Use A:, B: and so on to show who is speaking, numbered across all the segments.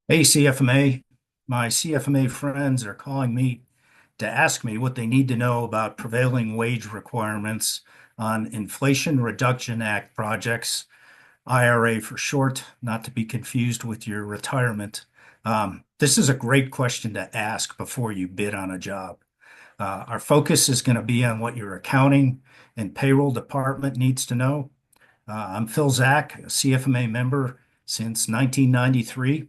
A: Hey, CFMA. My CFMA friends are calling me to ask me what they need to know about prevailing wage requirements on Inflation Reduction Act projects, IRA for short, not to be confused with your retirement. This is a great question to ask before you bid on a job. Our focus is going to be on what your accounting and payroll department needs to know. I'm Phil Zach, a CFMA member since 1993,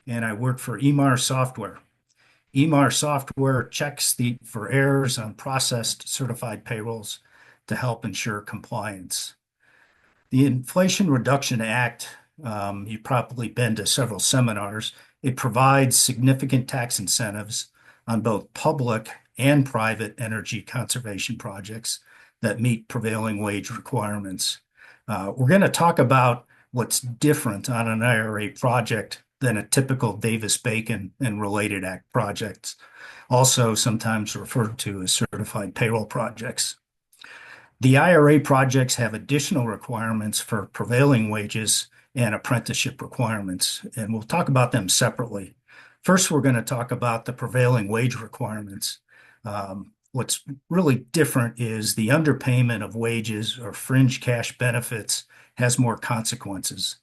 A: and I work for eMars software. eMars software checks for errors on processed certified payrolls to help ensure compliance. The Inflation Reduction Act, you've probably been to several seminars. It provides significant tax incentives on both public and private energy conservation projects that meet prevailing wage requirements. We're going to talk about what's different on an IRA project than a typical Davis-Bacon and related act projects, also sometimes referred to as certified payroll projects. The IRA projects have additional requirements for prevailing wages and apprenticeship requirements, and we'll talk about them separately. First, we're going to talk about the prevailing wage requirements. What's really different is the underpayment of wages or fringe cash benefits has more consequences.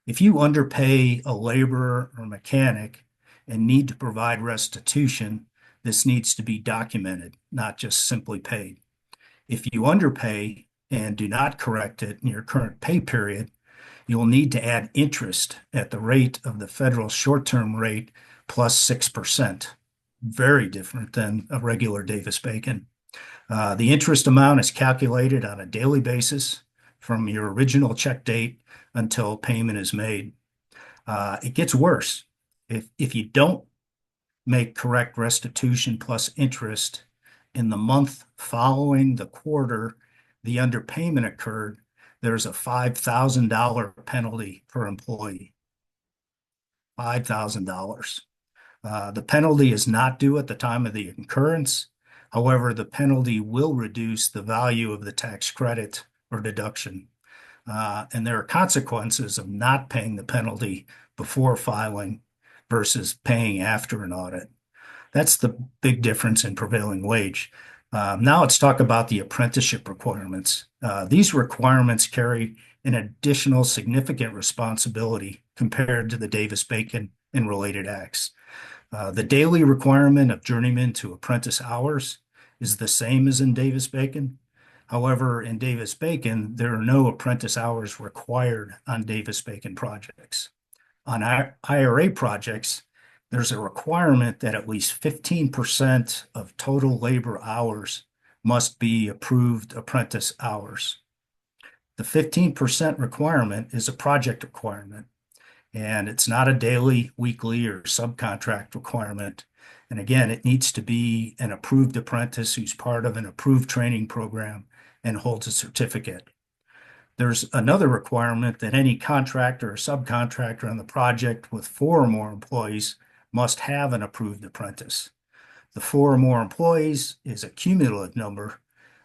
A: If you underpay a laborer or mechanic and need to provide restitution, this needs to be documented, not just simply paid. If you underpay and do not correct it in your current pay period, you'll need to add interest at the rate of the federal short-term rate plus 6%. Very different than a regular Davis-Bacon. The interest amount is calculated on a daily basis from your original check date until payment is made. It gets worse. If you don't make correct restitution plus interest in the month following the quarter the underpayment occurred, there's a $5,000 penalty per employee. $5,000. The penalty is not due at the time of the incurrence. However, the penalty will reduce the value of the tax credit or deduction. And there are consequences of not paying the penalty before filing versus paying after an audit. That's the big difference in prevailing wage. Now let's talk about the apprenticeship requirements. These requirements carry an additional significant responsibility compared to the Davis-Bacon and related acts. The daily requirement of journeyman to apprentice hours is the same as in Davis-Bacon. However, in Davis-Bacon, there are no apprentice hours required on Davis-Bacon projects. On IRA projects, there's a requirement that at least 15% of total labor hours must be approved apprentice hours. The 15% requirement is a project requirement, and it's not a daily, weekly, or subcontract requirement. And again, it needs to be an approved apprentice who's part of an approved training program and holds a certificate. There's another requirement that any contractor or subcontractor on the project with four or more employees must have an approved apprentice. The four or more employees is a cumulative number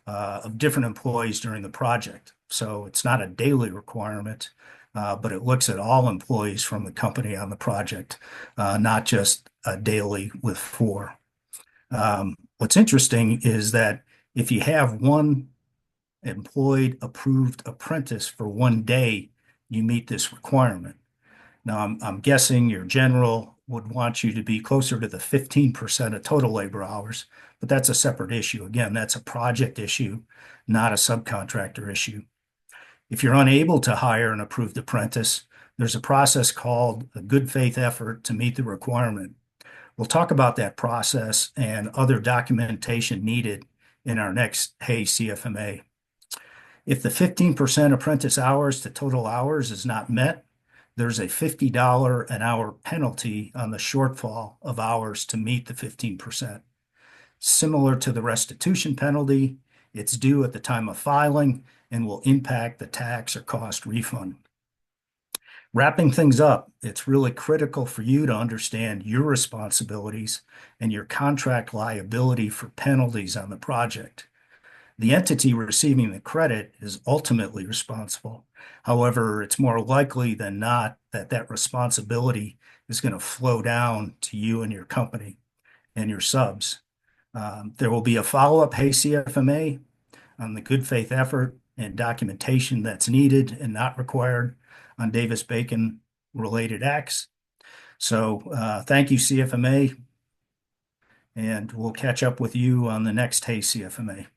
A: of different employees during the project. So it's not a daily requirement, but it looks at all employees from the company on the project, not just a daily with four. What's interesting is that if you have one employed approved apprentice for one day, you meet this requirement. Now, I'm guessing your general would want you to be closer to the 15% of total labor hours, but that's a separate issue. Again, that's a project issue, not a subcontractor issue. If you're unable to hire an approved apprentice, there's a process called a good faith effort to meet the requirement. We'll talk about that process and other documentation needed in our next Hey CFMA. If the 15% apprentice hours to total hours is not met, there's a $50 an hour penalty on the shortfall of hours to meet the 15%. Similar to the restitution penalty, it's due at the time of filing and will impact the tax or cost refund. Wrapping things up, it's really critical for you to understand your responsibilities and your contract liability for penalties on the project. The entity receiving the credit is ultimately responsible. However, it's more likely than not that that responsibility is going to flow down to you and your company and your subs. There will be a follow-up Hey CFMA on the good faith effort and documentation that's needed and not required on Davis-Bacon related acts. So thank you, CFMA, and we'll catch up with you on the next Hey CFMA.